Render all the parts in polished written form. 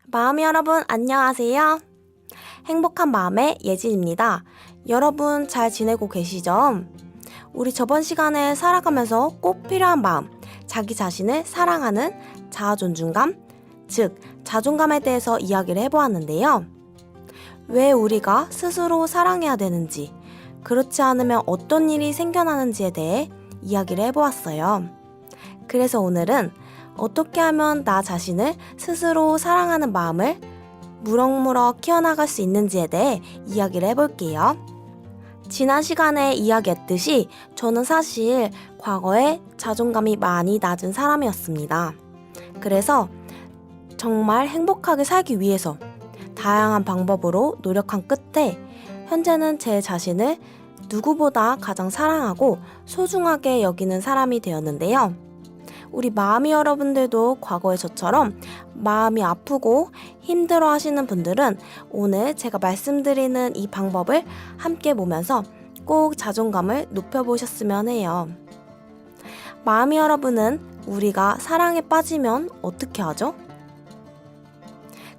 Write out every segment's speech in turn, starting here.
마음 여러분 안녕하세요. 행복한 마음의 예진입니다. 여러분 잘 지내고 계시죠? 우리 저번 시간에 살아가면서 꼭 필요한 마음, 자기 자신을 사랑하는 자아존중감, 즉 자존감에 대해서 이야기를 해보았는데요. 왜 우리가 스스로 사랑해야 되는지, 그렇지 않으면 어떤 일이 생겨나는지에 대해 이야기를 해보았어요. 그래서 오늘은 어떻게 하면 나 자신을 스스로 사랑하는 마음을 무럭무럭 키워나갈 수 있는지에 대해 이야기를 해볼게요. 지난 시간에 이야기했듯이 저는 사실 과거에 자존감이 많이 낮은 사람이었습니다. 그래서 정말 행복하게 살기 위해서 다양한 방법으로 노력한 끝에 현재는 제 자신을 누구보다 가장 사랑하고 소중하게 여기는 사람이 되었는데요. 우리 마음이 여러분들도 과거의 저처럼 마음이 아프고 힘들어 하시는 분들은 오늘 제가 말씀드리는 이 방법을 함께 보면서 꼭 자존감을 높여보셨으면 해요. 마음이 여러분은 우리가 사랑에 빠지면 어떻게 하죠?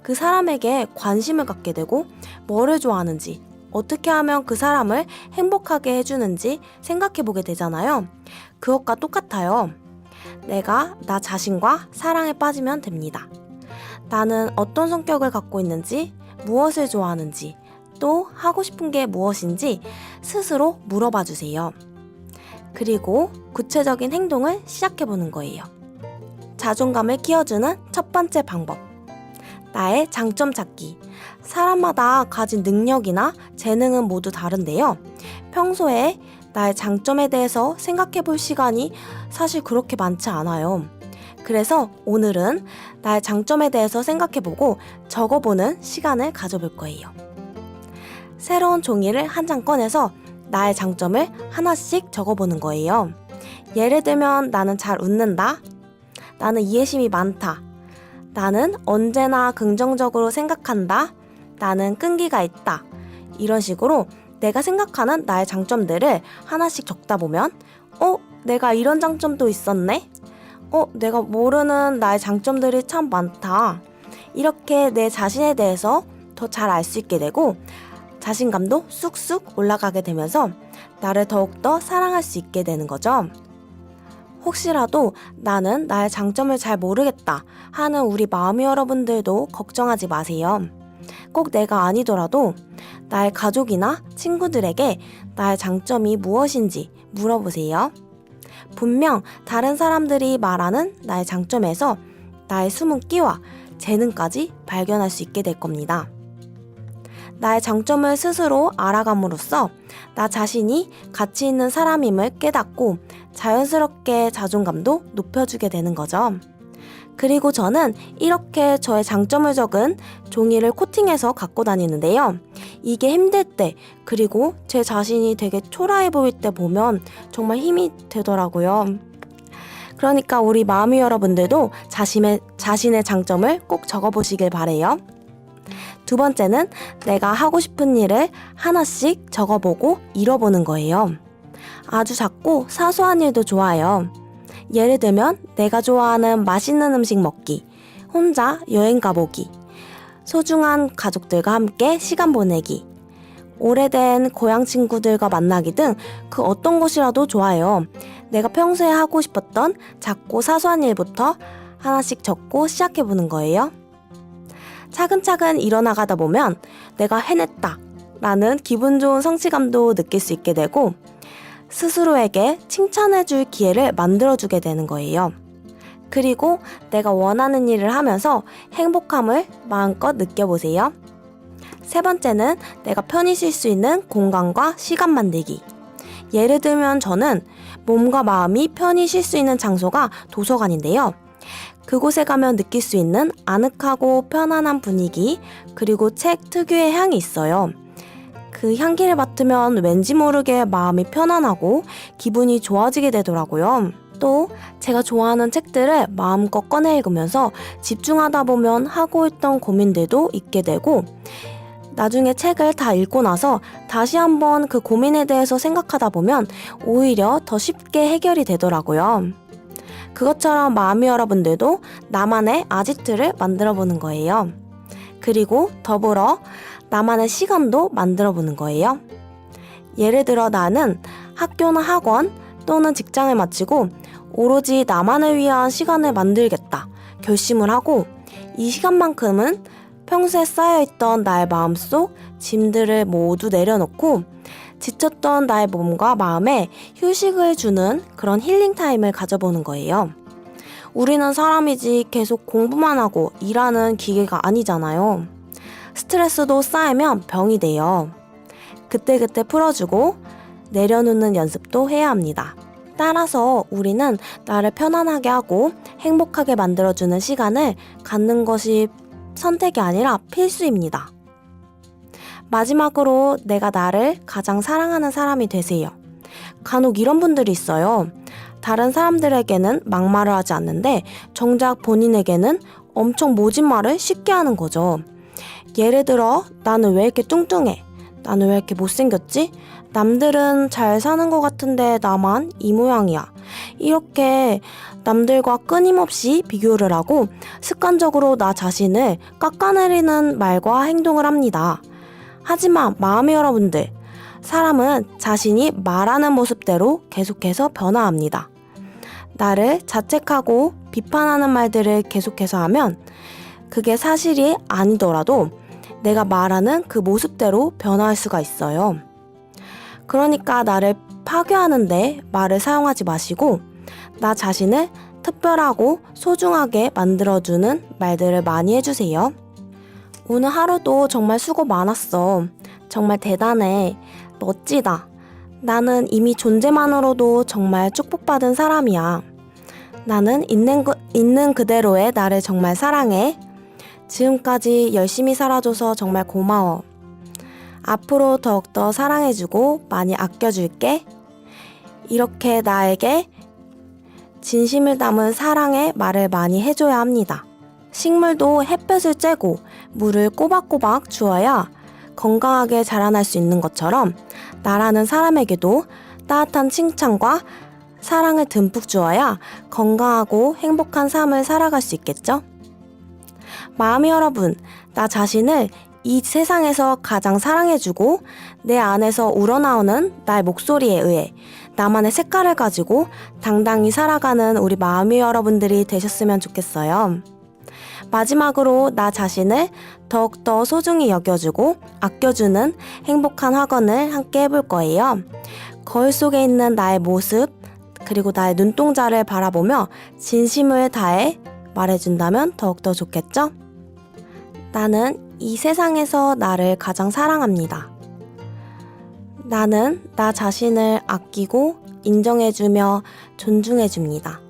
그 사람에게 관심을 갖게 되고 뭐를 좋아하는지, 어떻게 하면 그 사람을 행복하게 해주는지 생각해보게 되잖아요. 그것과 똑같아요. 내가 나 자신과 사랑에 빠지면 됩니다. 나는 어떤 성격을 갖고 있는지, 무엇을 좋아하는지, 또 하고 싶은 게 무엇인지 스스로 물어봐 주세요. 그리고 구체적인 행동을 시작해보는 거예요. 자존감을 키워주는 첫 번째 방법. 나의 장점 찾기. 사람마다 가진 능력이나 재능은 모두 다른데요. 평소에 나의 장점에 대해서 생각해 볼 시간이 사실 그렇게 많지 않아요. 그래서 오늘은 나의 장점에 대해서 생각해 보고 적어보는 시간을 가져볼 거예요. 새로운 종이를 한 장 꺼내서 나의 장점을 하나씩 적어보는 거예요. 예를 들면 나는 잘 웃는다. 나는 이해심이 많다. 나는 언제나 긍정적으로 생각한다. 나는 끈기가 있다. 이런 식으로 내가 생각하는 나의 장점들을 하나씩 적다 보면 내가 이런 장점도 있었네? 내가 모르는 나의 장점들이 참 많다. 이렇게 내 자신에 대해서 더 잘 알 수 있게 되고 자신감도 쑥쑥 올라가게 되면서 나를 더욱더 사랑할 수 있게 되는 거죠. 혹시라도 나는 나의 장점을 잘 모르겠다 하는 우리 마음이 여러분들도 걱정하지 마세요. 꼭 내가 아니더라도 나의 가족이나 친구들에게 나의 장점이 무엇인지 물어보세요. 분명 다른 사람들이 말하는 나의 장점에서 나의 숨은 끼와 재능까지 발견할 수 있게 될 겁니다. 나의 장점을 스스로 알아감으로써 나 자신이 가치 있는 사람임을 깨닫고 자연스럽게 자존감도 높여주게 되는 거죠. 그리고 저는 이렇게 저의 장점을 적은 종이를 코팅해서 갖고 다니는데요. 이게 힘들 때, 그리고 제 자신이 되게 초라해 보일 때 보면 정말 힘이 되더라고요. 그러니까 우리 마음이 여러분들도 자신의 장점을 꼭 적어보시길 바래요. 두 번째는 내가 하고 싶은 일을 하나씩 적어보고 이뤄보는 거예요. 아주 작고 사소한 일도 좋아요. 예를 들면 내가 좋아하는 맛있는 음식 먹기, 혼자 여행 가보기, 소중한 가족들과 함께 시간 보내기, 오래된 고향 친구들과 만나기 등 그 어떤 것이라도 좋아요. 내가 평소에 하고 싶었던 작고 사소한 일부터 하나씩 적고 시작해보는 거예요. 차근차근 일어나가다 보면 내가 해냈다 라는 기분 좋은 성취감도 느낄 수 있게 되고 스스로에게 칭찬해줄 기회를 만들어주게 되는 거예요. 그리고 내가 원하는 일을 하면서 행복함을 마음껏 느껴보세요. 세 번째는 내가 편히 쉴 수 있는 공간과 시간 만들기. 예를 들면 저는 몸과 마음이 편히 쉴 수 있는 장소가 도서관인데요. 그곳에 가면 느낄 수 있는 아늑하고 편안한 분위기, 그리고 책 특유의 향이 있어요. 그 향기를 맡으면 왠지 모르게 마음이 편안하고 기분이 좋아지게 되더라고요. 또 제가 좋아하는 책들을 마음껏 꺼내 읽으면서 집중하다 보면 하고 있던 고민들도 잊게 되고 나중에 책을 다 읽고 나서 다시 한번 그 고민에 대해서 생각하다 보면 오히려 더 쉽게 해결이 되더라고요. 그것처럼 마음이 여러분들도 나만의 아지트를 만들어 보는 거예요. 그리고 더불어 나만의 시간도 만들어 보는 거예요. 예를 들어 나는 학교나 학원 또는 직장을 마치고 오로지 나만을 위한 시간을 만들겠다 결심을 하고 이 시간만큼은 평소에 쌓여있던 나의 마음속 짐들을 모두 내려놓고 지쳤던 나의 몸과 마음에 휴식을 주는 그런 힐링 타임을 가져보는 거예요. 우리는 사람이지 계속 공부만 하고 일하는 기계가 아니잖아요. 스트레스도 쌓이면 병이 돼요. 그때그때 풀어주고 내려놓는 연습도 해야 합니다. 따라서 우리는 나를 편안하게 하고 행복하게 만들어주는 시간을 갖는 것이 선택이 아니라 필수입니다. 마지막으로 내가 나를 가장 사랑하는 사람이 되세요. 간혹 이런 분들이 있어요. 다른 사람들에게는 막말을 하지 않는데 정작 본인에게는 엄청 모진 말을 쉽게 하는 거죠. 예를 들어 나는 왜 이렇게 뚱뚱해? 나는 왜 이렇게 못생겼지? 남들은 잘 사는 것 같은데 나만 이 모양이야. 이렇게 남들과 끊임없이 비교를 하고 습관적으로 나 자신을 깎아내리는 말과 행동을 합니다. 하지만 마음의 여러분들, 사람은 자신이 말하는 모습대로 계속해서 변화합니다. 나를 자책하고 비판하는 말들을 계속해서 하면 그게 사실이 아니더라도 내가 말하는 그 모습대로 변화할 수가 있어요. 그러니까 나를 파괴하는데 말을 사용하지 마시고 나 자신을 특별하고 소중하게 만들어주는 말들을 많이 해주세요. 오늘 하루도 정말 수고 많았어. 정말 대단해. 멋지다. 나는 이미 존재만으로도 정말 축복받은 사람이야. 나는 있는 그대로의 나를 정말 사랑해. 지금까지 열심히 살아줘서 정말 고마워. 앞으로 더욱더 사랑해주고 많이 아껴줄게. 이렇게 나에게 진심을 담은 사랑의 말을 많이 해줘야 합니다. 식물도 햇볕을 쬐고 물을 꼬박꼬박 주어야 건강하게 자라날 수 있는 것처럼 나라는 사람에게도 따뜻한 칭찬과 사랑을 듬뿍 주어야 건강하고 행복한 삶을 살아갈 수 있겠죠? 마음이 여러분, 나 자신을 이 세상에서 가장 사랑해주고 내 안에서 우러나오는 나의 목소리에 의해 나만의 색깔을 가지고 당당히 살아가는 우리 마음이 여러분들이 되셨으면 좋겠어요. 마지막으로 나 자신을 더욱더 소중히 여겨주고 아껴주는 행복한 학원을 함께 해볼 거예요. 거울 속에 있는 나의 모습 그리고 나의 눈동자를 바라보며 진심을 다해 말해준다면 더욱더 좋겠죠? 나는 이 세상에서 나를 가장 사랑합니다. 나는 나 자신을 아끼고 인정해주며 존중해줍니다.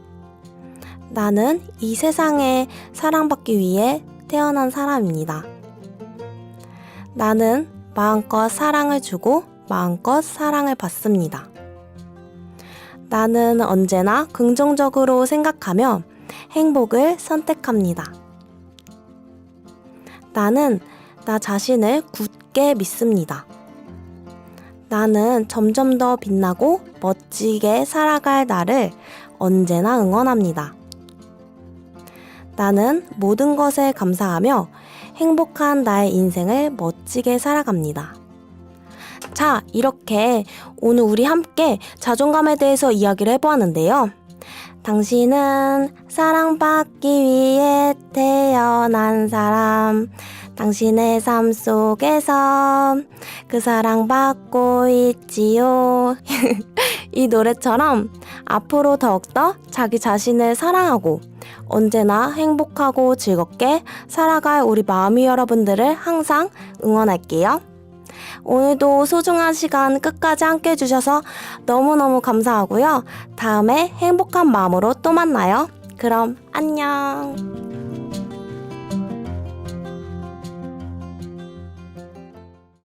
나는 이 세상에 사랑받기 위해 태어난 사람입니다. 나는 마음껏 사랑을 주고 마음껏 사랑을 받습니다. 나는 언제나 긍정적으로 생각하며 행복을 선택합니다. 나는 나 자신을 굳게 믿습니다. 나는 점점 더 빛나고 멋지게 살아갈 나를 언제나 응원합니다. 나는 모든 것에 감사하며 행복한 나의 인생을 멋지게 살아갑니다. 자, 이렇게 오늘 우리 함께 자존감에 대해서 이야기를 해보았는데요. 당신은 사랑받기 위해 태어난 사람. 당신의 삶 속에서 그 사랑받고 있지요. 이 노래처럼 앞으로 더욱더 자기 자신을 사랑하고 언제나 행복하고 즐겁게 살아갈 우리 마음이 여러분들을 항상 응원할게요. 오늘도 소중한 시간 끝까지 함께 해주셔서 너무너무 감사하고요. 다음에 행복한 마음으로 또 만나요. 그럼 안녕.